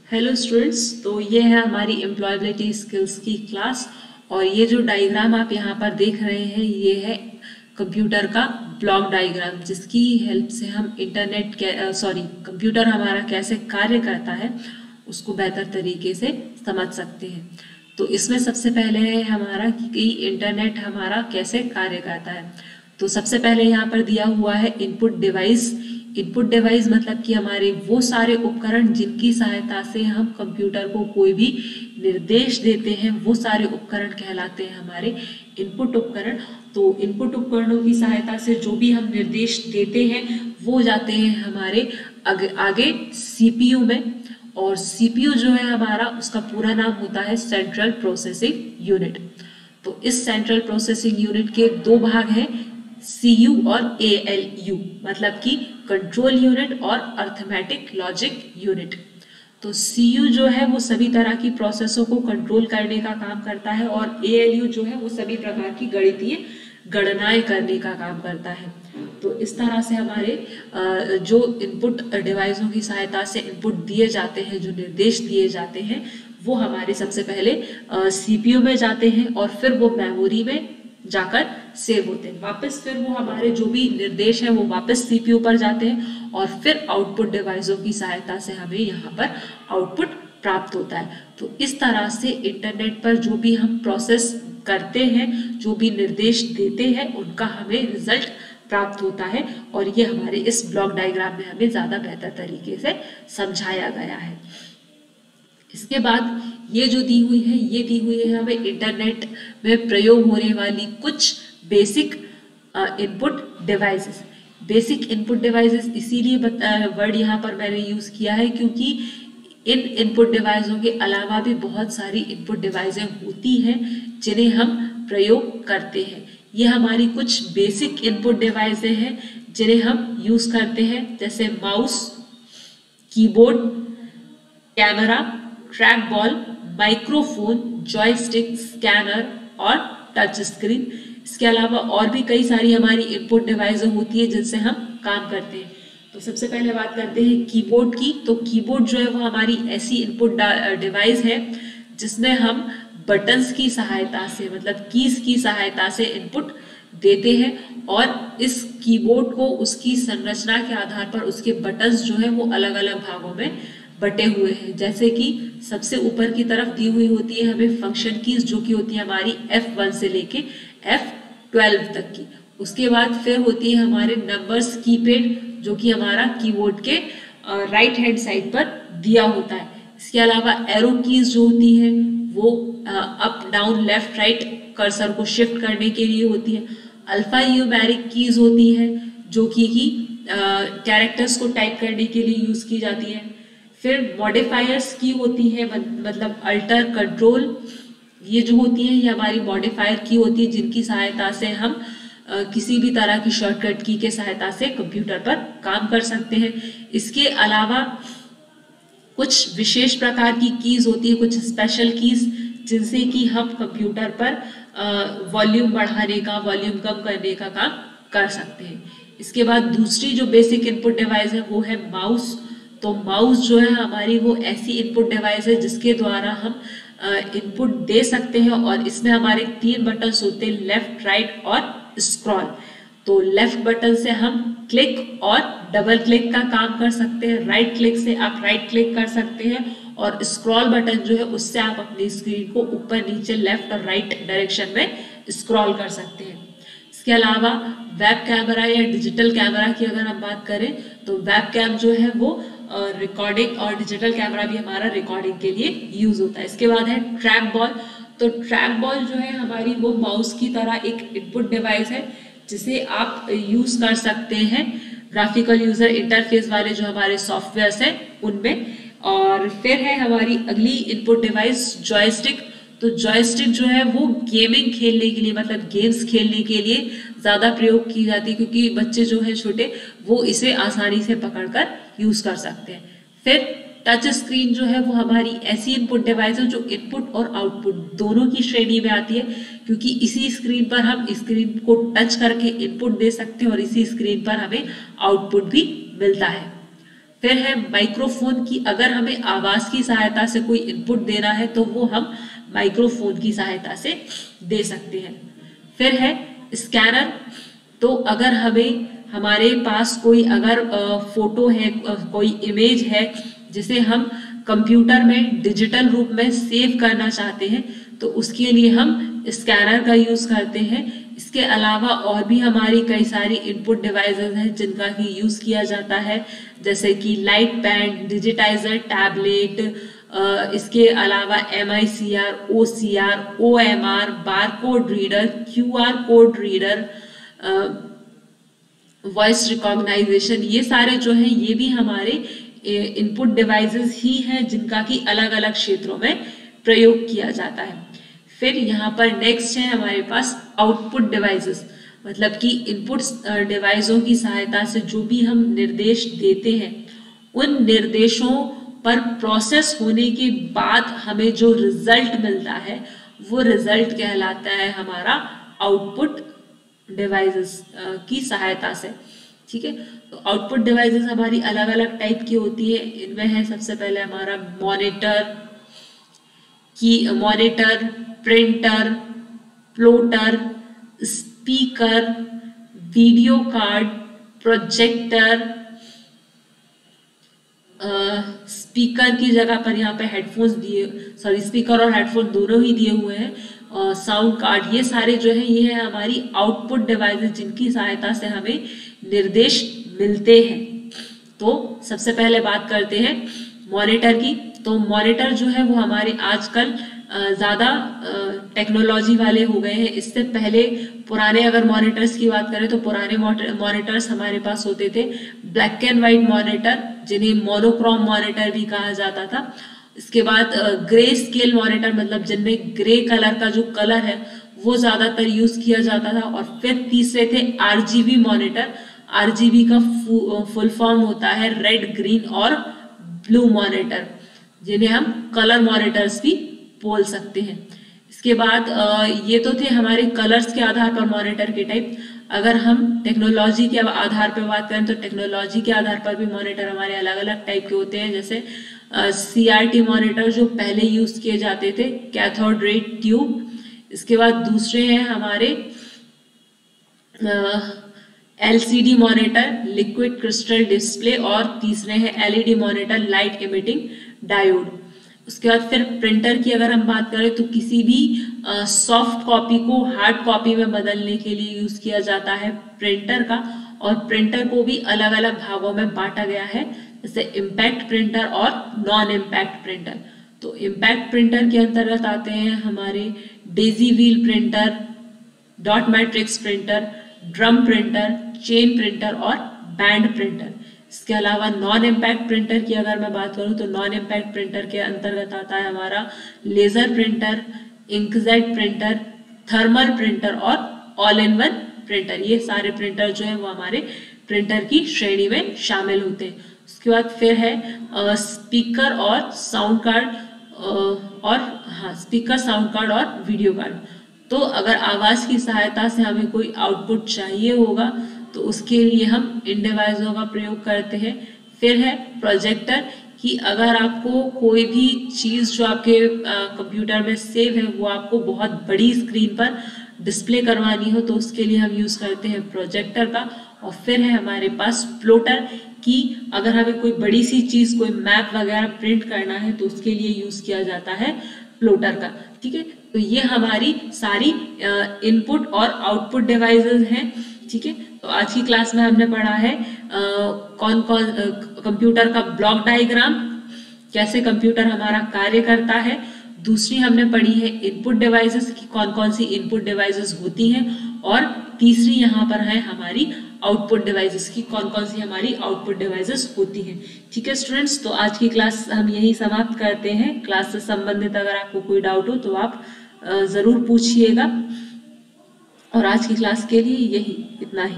Hello students, तो ये है हमारी एम्प्लॉयबिलिटी स्किल्स की क्लास। और ये जो डायग्राम आप यहाँ पर देख रहे हैं ये है कंप्यूटर का ब्लॉक डायग्राम, जिसकी हेल्प से हम कंप्यूटर हमारा कैसे कार्य करता है उसको बेहतर तरीके से समझ सकते हैं। तो इसमें सबसे पहले है हमारा कि इंटरनेट हमारा कैसे कार्य करता है। तो सबसे पहले यहाँ पर दिया हुआ है इनपुट डिवाइस। इनपुट डिवाइस मतलब कि हमारे वो सारे उपकरण जिनकी सहायता से हम कंप्यूटर को कोई भी निर्देश देते हैं, वो सारे उपकरण कहलाते हैं हमारे इनपुट उपकरण। तो इनपुट उपकरणों की सहायता से जो भी हम निर्देश देते हैं वो जाते हैं हमारे आगे सीपीयू में। और सीपीयू जो है हमारा, उसका पूरा नाम होता है सेंट्रल प्रोसेसिंग यूनिट। तो इस सेंट्रल प्रोसेसिंग यूनिट के दो भाग हैं, सीयू और एएलयू, मतलब कि कंट्रोल यूनिट और अर्थमेटिक लॉजिक यूनिट। तो सीयू जो है वो सभी तरह की प्रोसेसों को कंट्रोल करने का काम करता है, और एएलयू जो है वो सभी प्रकार की गणितीय गणनाएं करने का काम करता है। तो इस तरह से हमारे जो इनपुट डिवाइसों की सहायता से इनपुट दिए जाते हैं, जो निर्देश दिए जाते हैं, वो हमारे सबसे पहले सीपीयू में जाते हैं और फिर वो मेमोरी में जाकर सेव होते हैं। वापस फिर वो हमारे जो भी निर्देश है वो वापस सीपीयू पर जाते हैं और फिर आउटपुट डिवाइसों की सहायता से हमें यहाँ पर आउटपुट प्राप्त होता है। तो इस तरह से इंटरनेट पर जो भी हम प्रोसेस करते हैं, जो भी निर्देश देते हैं, उनका हमें रिजल्ट प्राप्त होता है। और ये हमारे इस ब्लॉक डायग्राम में हमें ज्यादा बेहतर तरीके से समझाया गया है। इसके बाद ये जो दी हुई है, ये दी हुई है हमें इंटरनेट में प्रयोग होने वाली कुछ basic input devices. Basic input devices इसीलिए वर्ड यहाँ पर मैंने यूज किया है क्योंकि इन इनपुट डिवाइसों के अलावा भी बहुत सारी इनपुट डिवाइसें होती हैं जिन्हें हम प्रयोग करते हैं। ये हमारी कुछ बेसिक इनपुट डिवाइसें हैं जिन्हें हम यूज करते हैं, जैसे mouse, keyboard, camera, track ball, microphone, joystick, scanner और टच स्क्रीन। इसके अलावा और भी कई सारी हमारी इनपुट डिवाइसें होती है जिनसे हम काम करते हैं। तो सबसे पहले बात करते हैं कीबोर्ड की। तो कीबोर्ड जो है वो हमारी ऐसी इनपुट डिवाइस है जिसमें हम बटन्स की सहायता से, मतलब कीज की सहायता से इनपुट देते हैं, और इस कीबोर्ड को उसकी संरचना के आधार पर उसके बटन्स जो है वो अलग अलग भागों में बटे हुए हैं। जैसे कि सबसे ऊपर की तरफ दी हुई होती है हमें फंक्शन कीज, जो कि होती है हमारी F1 से लेके F12 तक की। उसके बाद फिर होती है हमारे नंबर्स कीपैड, जो कि हमारा कीबोर्ड के राइट हैंड साइड पर दिया होता है। इसके अलावा एरो कीज जो होती है वो up down left right cursor को शिफ्ट करने के लिए होती है। अल्फा न्यूमेरिक कीज होती है जो कि कैरेक्टर्स को टाइप करने के लिए यूज की जाती है। फिर मॉडिफायर्स की होती है, मतलब अल्टर, कंट्रोल, ये जो होती है ये हमारी मॉडिफायर की होती है जिनकी सहायता से हम किसी भी तरह की शॉर्टकट की के सहायता से कंप्यूटर पर काम कर सकते हैं। इसके अलावा कुछ विशेष प्रकार की कीज होती है, कुछ स्पेशल कीज, जिनसे कि हम कंप्यूटर पर वॉल्यूम बढ़ाने का, वॉल्यूम कम करने का काम कर सकते हैं। इसके बाद दूसरी जो बेसिक इनपुट डिवाइस है वो है माउस। तो माउस जो है हमारी वो ऐसी इनपुट डिवाइस है जिसके द्वारा हम इनपुट दे सकते हैं, और इसमें हमारे 3 बटन्स होते हैं, लेफ्ट, राइट और स्क्रॉल। तो लेफ्ट बटन से हम क्लिक और डबल क्लिक का काम कर सकते हैं, राइट क्लिक से आप राइट क्लिक कर सकते हैं, और स्क्रॉल बटन जो है उससे आप अपनी स्क्रीन को ऊपर नीचे, लेफ्ट और राइट डायरेक्शन में स्क्रॉल कर सकते हैं। इसके अलावा वेब कैमरा या डिजिटल कैमरा की अगर हम बात करें तो वेब कैम जो है वो रिकॉर्डिंग, और डिजिटल कैमरा भी हमारा रिकॉर्डिंग के लिए यूज होता है। इसके बाद है ट्रैक बॉल। तो ट्रैक बॉल जो है हमारी वो माउस की तरह एक इनपुट डिवाइस है जिसे आप यूज कर सकते हैं ग्राफिकल यूजर इंटरफेस वाले जो हमारे सॉफ्टवेयर हैं उनमें। और फिर है हमारी अगली इनपुट डिवाइस जॉयस्टिक। तो जॉयस्टिक जो है वो गेमिंग खेलने के लिए, मतलब गेम्स खेलने के लिए ज्यादा प्रयोग की जाती है, क्योंकि बच्चे जो है छोटे वो इसे आसानी से पकड़कर यूज कर सकते हैं। फिर टच स्क्रीन जो है वो हमारी ऐसी इनपुट डिवाइस है जो इनपुट और आउटपुट दोनों की श्रेणी में आती है, क्योंकि इसी स्क्रीन पर हम स्क्रीन को टच करके इनपुट दे सकते हैं और इसी स्क्रीन पर हमें आउटपुट भी मिलता है। फिर है माइक्रोफोन की, अगर हमें आवाज की सहायता से कोई इनपुट देना है तो वो हम माइक्रोफोन की सहायता से दे सकते हैं। फिर है स्कैनर, तो अगर हमें हमारे पास कोई अगर फोटो है, कोई इमेज है जिसे हम कंप्यूटर में डिजिटल रूप में सेव करना चाहते हैं तो उसके लिए हम स्कैनर का यूज करते हैं। इसके अलावा और भी हमारी कई सारी इनपुट डिवाइसेस हैं जिनका भी यूज किया जाता है, जैसे कि लाइट पेन, डिजिटाइजर, टैबलेट, इसके अलावा MICR, OCR, OMR, barcode reader, QR code reader, voice recognization, ये सारे जो हैं ये भी हमारे इनपुट डिवाइसेस ही हैं जिनका कि अलग अलग क्षेत्रों में प्रयोग किया जाता है। फिर यहाँ पर नेक्स्ट है हमारे पास आउटपुट डिवाइसेस, मतलब कि इनपुट डिवाइसों की सहायता से जो भी हम निर्देश देते हैं उन निर्देशों पर प्रोसेस होने के बाद हमें जो रिजल्ट मिलता है वो रिजल्ट कहलाता है हमारा आउटपुट डिवाइसेस की सहायता से। ठीक है, तो आउटपुट डिवाइसेस हमारी अलग अलग टाइप की होती है। इनमें है सबसे पहले हमारा monitor, printer, plotter, speaker, video card, projector, speaker की जगह पर यहाँ पे हेडफोन्स स्पीकर और हेडफोन दोनों ही दिए हुए हैं, साउंड कार्ड, ये सारे जो है ये है हमारी आउटपुट डिवाइसेस जिनकी सहायता से हमें निर्देश मिलते हैं। तो सबसे पहले बात करते हैं मॉनिटर की। तो मॉनिटर जो है वो हमारे आजकल ज्यादा टेक्नोलॉजी वाले हो गए हैं। इससे पहले पुराने अगर मॉनिटर्स की बात करें तो पुराने मॉनिटर्स हमारे पास होते थे ब्लैक एंड व्हाइट मॉनिटर, जिन्हें मोनोक्रोम मॉनिटर भी कहा जाता था। इसके बाद ग्रे स्केल मॉनिटर, मतलब जिनमें ग्रे कलर का जो कलर है वो ज्यादातर यूज किया जाता था। और फिर तीसरे थे RGB मॉनिटर। RGB का फुल फॉर्म होता है रेड, ग्रीन और ब्लू मॉनिटर, जिन्हें हम कलर मॉनिटर्स भी बोल सकते हैं। इसके बाद ये तो थे हमारे कलर्स के आधार पर मॉनिटर के टाइप। अगर हम टेक्नोलॉजी के आधार पर बात करें तो टेक्नोलॉजी के आधार पर भी मॉनिटर हमारे अलग अलग टाइप के होते हैं, जैसे CRT मॉनिटर जो पहले यूज किए जाते थे, कैथोड रे ट्यूब। इसके बाद दूसरे हैं हमारे LCD monitor, liquid crystal display, और तीसरे हैं LED monitor, light emitting diode. उसके बाद फिर प्रिंटर की अगर हम बात करें तो किसी भी सॉफ्ट कॉपी को हार्ड कॉपी में बदलने के लिए यूज किया जाता है प्रिंटर का। और प्रिंटर को भी अलग अलग भागों में बांटा गया है, जैसे इम्पैक्ट प्रिंटर और नॉन इम्पैक्ट प्रिंटर। तो इम्पैक्ट प्रिंटर के अंतर्गत आते हैं हमारे Daisy wheel printer, dot matrix printer, drum printer, chain printer और बैंड प्रिंटर। इसके अलावा नॉन इम्पैक्ट प्रिंटर की अगर मैं बात करूं तो नॉन इम्पैक्ट प्रिंटर के अंतर्गत आता है हमारा laser printer, inkjet printer, thermal printer और ऑल इन वन प्रिंटर। ये सारे प्रिंटर जो है वो हमारे प्रिंटर की श्रेणी में शामिल होते हैं। उसके बाद फिर है स्पीकर और sound card speaker, sound card और वीडियो कार्ड। तो अगर आवाज की सहायता से हमें कोई आउटपुट चाहिए होगा तो उसके लिए हम इन डिवाइसों का प्रयोग करते हैं। फिर है प्रोजेक्टर, कि अगर आपको कोई भी चीज जो आपके कंप्यूटर में सेव है वो आपको बहुत बड़ी स्क्रीन पर डिस्प्ले करवानी हो तो उसके लिए हम यूज करते हैं प्रोजेक्टर का। और फिर है हमारे पास प्लॉटर, कि अगर हमें कोई बड़ी सी चीज, कोई मैप वगैरह प्रिंट करना है तो उसके लिए यूज किया जाता है प्लॉटर का। ठीक है, तो ये हमारी सारी इनपुट और आउटपुट डिवाइसेस हैं। ठीक है, तो आज की क्लास में हमने पढ़ा है कौन कौन कंप्यूटर का ब्लॉक डायग्राम, कैसे कंप्यूटर हमारा कार्य करता है। दूसरी हमने पढ़ी है इनपुट डिवाइसेस की कौन कौन सी इनपुट डिवाइसेस होती हैं। और तीसरी यहाँ पर है हमारी आउटपुट डिवाइसेस की कौन कौन सी हमारी आउटपुट डिवाइसेस होती हैं। ठीक है स्टूडेंट्स, तो आज की क्लास हम यही समाप्त करते हैं। क्लास से संबंधित अगर आपको कोई डाउट हो तो आप जरूर पूछिएगा। और आज की क्लास के लिए यही इतना ही।